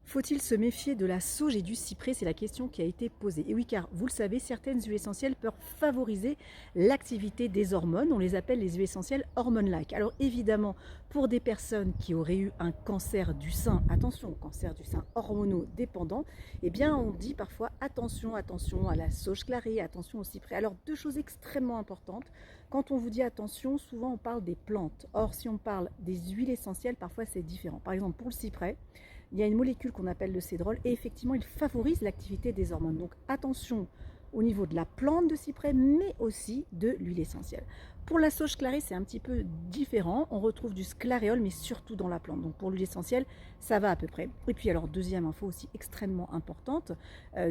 Faut-il se méfier de la sauge et du cyprès? C'est la question qui a été posée. Et oui, car vous le savez, certaines huiles essentielles peuvent favoriser l'activité des hormones. On les appelle les huiles essentielles hormone-like. Alors évidemment, pour des personnes qui auraient eu un cancer du sein, attention, cancer du sein hormonodépendant, eh bien on dit parfois attention, attention à la sauge clarée, attention au cyprès. Alors deux choses extrêmement importantes. Quand on vous dit attention, souvent on parle des plantes. Or, si on parle des huiles essentielles, parfois c'est différent. Par exemple, pour le cyprès, il y a une molécule qu'on appelle le cédrol et effectivement il favorise l'activité des hormones. Donc attention au niveau de la plante de cyprès mais aussi de l'huile essentielle. Pour la sauge clarée, c'est un petit peu différent. On retrouve du sclaréol mais surtout dans la plante. Donc pour l'huile essentielle, ça va à peu près. Et puis alors deuxième info aussi extrêmement importante,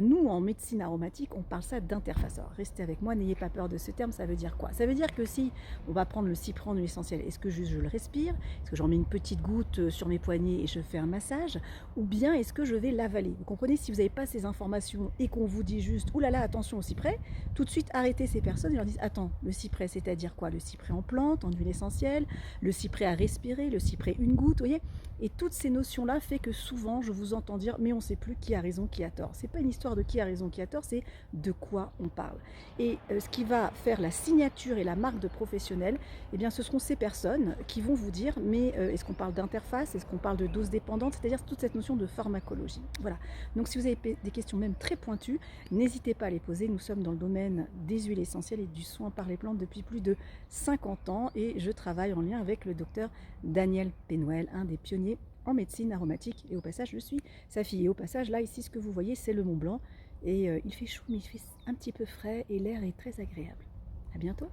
nous en médecine aromatique, on parle ça d'interface. Alors restez avec moi, n'ayez pas peur de ce terme, ça veut dire quoi? Ça veut dire que si on va prendre le cyprès en huile essentielle, est-ce que juste je le respire? Est-ce que j'en mets une petite goutte sur mes poignets et je fais un massage? Ou bien est-ce que je vais l'avaler? Vous comprenez, si vous n'avez pas ces informations et qu'on vous dit juste oulala, là là, attention au cyprès, tout de suite arrêtez ces personnes et leur dites attends, le cyprès, c'est-à-dire quoi? Le cyprès en plante, en huile essentielle, le cyprès à respirer, le cyprès une goutte, vous voyez? Et toutes ces notions-là fait que souvent je vous entends dire mais on ne sait plus qui a raison, qui a tort. C'est pas une histoire de qui a raison, qui a tort, c'est de quoi on parle. Et ce qui va faire la signature et la marque de professionnel, eh bien ce seront ces personnes qui vont vous dire mais est-ce qu'on parle d'interface, est-ce qu'on parle de dose dépendante, c'est-à-dire toute cette notion de pharmacologie. Voilà. Donc si vous avez des questions même très pointues, n'hésitez pas à les poser. Nous sommes dans le domaine des huiles essentielles et du soin par les plantes depuis plus de 50 ans et je travaille en lien avec le docteur Daniel Pénoël, un des pionniers en médecine aromatique. Et au passage, je suis sa fille. Et au passage, là, ici, ce que vous voyez, c'est le Mont Blanc. Et il fait chaud, mais il fait un petit peu frais et l'air est très agréable. À bientôt.